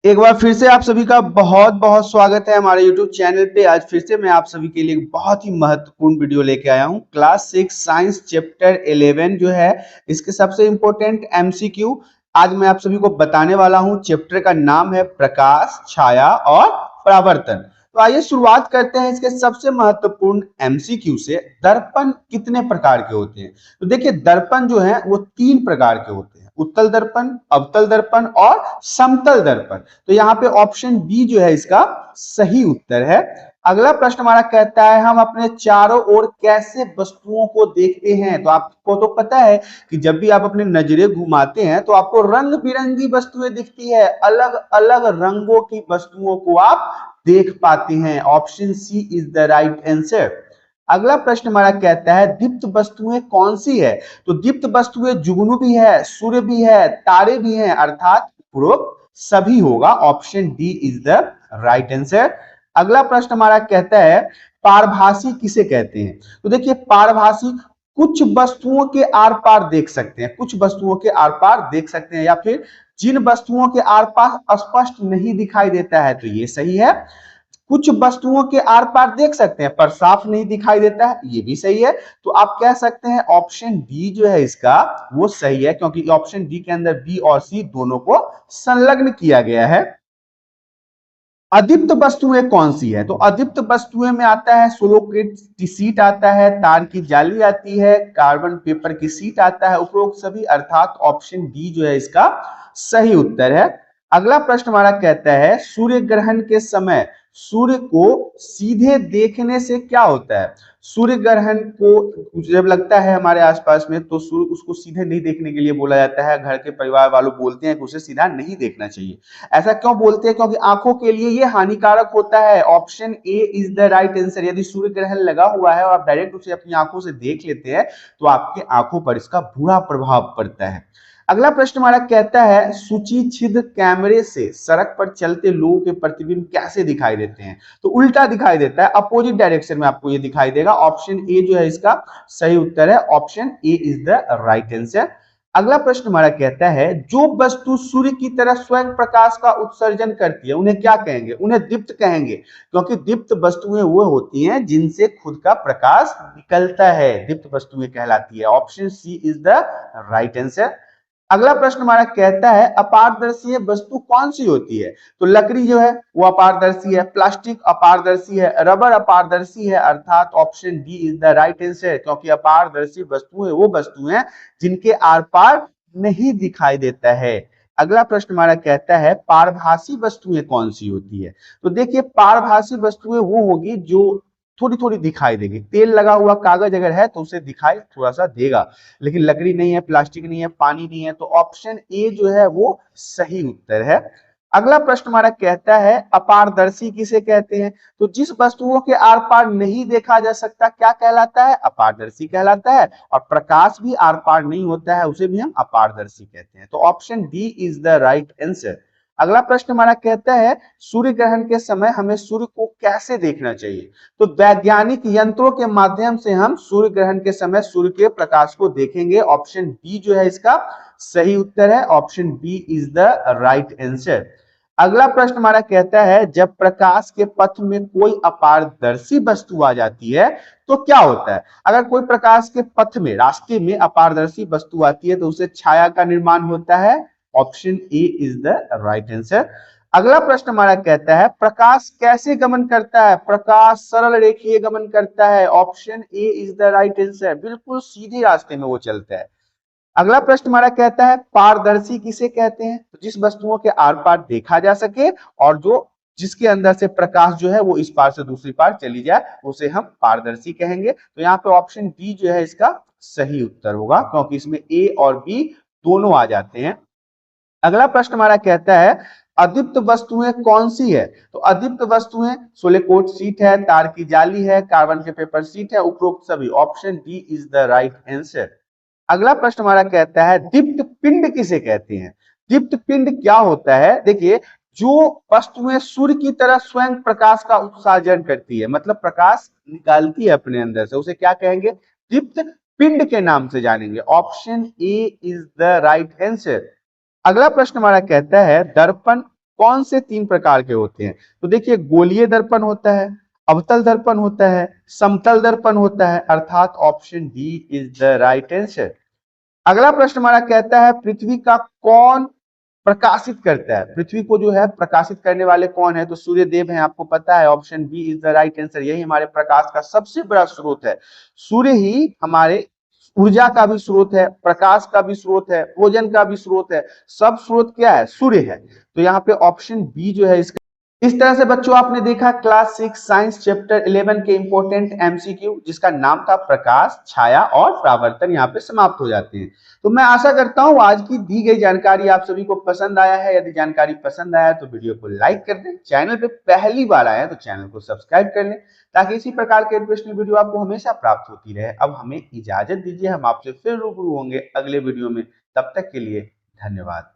एक बार फिर से आप सभी का बहुत बहुत स्वागत है हमारे YouTube चैनल पे। आज फिर से मैं आप सभी के लिए एक बहुत ही महत्वपूर्ण वीडियो लेके आया हूँ। क्लास 6 साइंस चैप्टर 11 जो है इसके सबसे इम्पोर्टेंट MCQ आज मैं आप सभी को बताने वाला हूँ। चैप्टर का नाम है प्रकाश, छाया और परावर्तन। तो आइए शुरुआत करते हैं इसके सबसे महत्वपूर्ण MCQ से। दर्पण कितने प्रकार के होते हैं? तो देखिए, दर्पण जो है वो 3 प्रकार के होते हैं, उत्तल दर्पण, अवतल दर्पण और समतल दर्पण। तो यहाँ पे ऑप्शन बी जो है इसका सही उत्तर है। अगला प्रश्न हमारा कहता है हम अपने चारों ओर कैसे वस्तुओं को देखते हैं? तो आपको तो पता है कि जब भी आप अपनी नजरें घुमाते हैं तो आपको रंग बिरंगी वस्तुएं दिखती है, अलग अलग रंगों की वस्तुओं को आप देख पाते हैं। Option C is the right answer. अगला प्रश्न हमारा कहता है दीप्त वस्तुएं कौन सी है? तो दीप्त वस्तुएं जुगनू भी है, सूर्य भी है, तारे भी हैं, अर्थात उपरोक्त सभी होगा। Option D is the right answer. अगला प्रश्न हमारा कहता है पारभासी किसे कहते हैं? तो देखिए, पारभासी कुछ वस्तुओं के आर पार देख सकते हैं, कुछ वस्तुओं के आर पार देख सकते हैं, या फिर जिन वस्तुओं के आर पार स्पष्ट नहीं दिखाई देता है, तो ये सही है। कुछ वस्तुओं के आर पार देख सकते हैं पर साफ नहीं दिखाई देता है, ये भी सही है। तो आप कह सकते हैं ऑप्शन डी जो है इसका वो सही है, क्योंकि ऑप्शन डी के अंदर बी और सी दोनों को संलग्न किया गया है। अदीप्त वस्तुएं कौन सी है? तो अदीप्त वस्तुएं में आता है सोलोकेट की सीट आता है, तार की जाली आती है, कार्बन पेपर की सीट आता है, उपरोक्त सभी, अर्थात ऑप्शन डी जो है इसका सही उत्तर है। अगला प्रश्न हमारा कहता है सूर्य ग्रहण के समय सूर्य को सीधे देखने से क्या होता है? सूर्य ग्रहण को जब लगता है हमारे आसपास में तो सूर्य उसको सीधे नहीं देखने के लिए बोला जाता है। घर के परिवार वालों बोलते हैं कि उसे सीधा नहीं देखना चाहिए। ऐसा क्यों बोलते हैं? क्योंकि आंखों के लिए ये हानिकारक होता है। Option A is the right answer. यदि सूर्य ग्रहण लगा हुआ है और आप डायरेक्ट उसे अपनी आंखों से देख लेते हैं तो आपके आंखों पर इसका बुरा प्रभाव पड़ता है। अगला प्रश्न हमारा कहता है सूची छिद्र कैमरे से सड़क पर चलते लोगों के प्रतिबिंब कैसे दिखाई देते हैं? तो उल्टा दिखाई देता है, अपोजिट डायरेक्शन में आपको ये दिखाई देगा। ऑप्शन ए जो है इसका सही उत्तर है। Option A is the right answer. अगला प्रश्न हमारा कहता है जो वस्तु सूर्य की तरह स्वयं प्रकाश का उत्सर्जन करती है उन्हें क्या कहेंगे? उन्हें दीप्त कहेंगे, क्योंकि दीप्त वस्तुएं वो होती हैं जिनसे खुद का प्रकाश निकलता है, दीप्त वस्तुएं कहलाती है। Option C is the right answer. अगला प्रश्न हमारा कहता है अपारदर्शी वस्तु कौन सी होती है? तो लकड़ी जो है वो अपारदर्शी है, प्लास्टिक अपारदर्शी है, रबर अपारदर्शी है, अर्थात option D is the right answer, क्योंकि अपारदर्शी वस्तुएं वो वस्तुएं जिनके आर पार नहीं दिखाई देता है। अगला प्रश्न हमारा कहता है पारभासी वस्तुएं कौन सी होती है? तो देखिए, पारभासी वस्तुएं वो होगी जो थोड़ी थोड़ी दिखाई देगी। तेल लगा हुआ कागज अगर है तो उसे दिखाई थोड़ा सा देगा, लेकिन लकड़ी नहीं है, प्लास्टिक नहीं है, पानी नहीं है, तो ऑप्शन ए जो है वो सही उत्तर है। अगला प्रश्न हमारा कहता है अपारदर्शी किसे कहते हैं? तो जिस वस्तुओं के आर पार नहीं देखा जा सकता क्या कहलाता है? अपारदर्शी कहलाता है। और प्रकाश भी आर पार नहीं होता है उसे भी हम अपारदर्शी कहते हैं। तो option D is the right answer. अगला प्रश्न हमारा कहता है सूर्य ग्रहण के समय हमें सूर्य को कैसे देखना चाहिए? तो वैज्ञानिक यंत्रों के माध्यम से हम सूर्य ग्रहण के समय सूर्य के प्रकाश को देखेंगे। ऑप्शन बी जो है इसका सही उत्तर है। Option B is the right answer. अगला प्रश्न हमारा कहता है जब प्रकाश के पथ में कोई अपारदर्शी वस्तु आ जाती है तो क्या होता है? अगर कोई प्रकाश के पथ में, रास्ते में अपारदर्शी वस्तु आती है तो उसे छाया का निर्माण होता है। Option A is the right answer. अगला प्रश्न हमारा कहता है प्रकाश कैसे गमन करता है? प्रकाश सरल रेखीय गमन करता है। Option A is the right answer, बिल्कुल सीधे रास्ते में वो चलता है। अगला प्रश्न हमारा कहता है पारदर्शी किसे कहते हैं? तो जिस वस्तुओं के आर पार देखा जा सके और जो जिसके अंदर से प्रकाश जो है वो इस पार से दूसरी पार चली जाए उसे हम पारदर्शी कहेंगे। तो यहाँ पे ऑप्शन बी जो है इसका सही उत्तर होगा, क्योंकि इसमें ए और बी दोनों आ जाते हैं। अगला प्रश्न हमारा कहता है अदीप्त वस्तुएं कौन सी है? तो अदीप्त वस्तुएं सोलेकोट सीट है, तार की जाली है, कार्बन के पेपर सीट है, उपरोक्त सभी। Option D is the right answer. अगला प्रश्न हमारा कहता है दीप्त पिंड किसे कहते हैं? दीप्त पिंड क्या होता है? देखिए, जो वस्तुएं सूर्य की तरह स्वयं प्रकाश का उत्सर्जन करती है, मतलब प्रकाश निकालती है अपने अंदर से, उसे क्या कहेंगे? दीप्त पिंड के नाम से जानेंगे। Option A is the right answer. अगला प्रश्न हमारा कहता है दर्पण कौन से 3 प्रकार के होते हैं? तो देखिए, गोलीय दर्पण होता है, अवतल दर्पण होता है, समतल दर्पण होता है, अर्थात option D is the right answer. अगला प्रश्न हमारा कहता है, पृथ्वी का कौन प्रकाशित करता है? पृथ्वी को जो है प्रकाशित करने वाले कौन है? तो सूर्य देव हैं, आपको पता है। Option B is the right answer. यही हमारे प्रकाश का सबसे बड़ा स्रोत है। सूर्य ही हमारे ऊर्जा का भी स्रोत है, प्रकाश का भी स्रोत है, भोजन का भी स्रोत है। सब स्रोत क्या है? सूर्य है। तो यहाँ पे ऑप्शन बी जो है इसका। इस तरह से बच्चों आपने देखा क्लास 6 साइंस चैप्टर 11 के इंपॉर्टेंट एमसीक्यू, जिसका नाम था प्रकाश, छाया और परावर्तन, यहाँ पे समाप्त हो जाते हैं। तो मैं आशा करता हूं आज की दी गई जानकारी आप सभी को पसंद आया है। यदि जानकारी पसंद आया तो वीडियो को लाइक कर दें, चैनल पे पहली बार आए तो चैनल को सब्सक्राइब कर लें, ताकि इसी प्रकार के एजुकेशनल वीडियो आपको हमेशा प्राप्त होती रहे। अब हमें इजाजत दीजिए, हम आपसे फिर रूबरू होंगे अगले वीडियो में। तब तक के लिए धन्यवाद।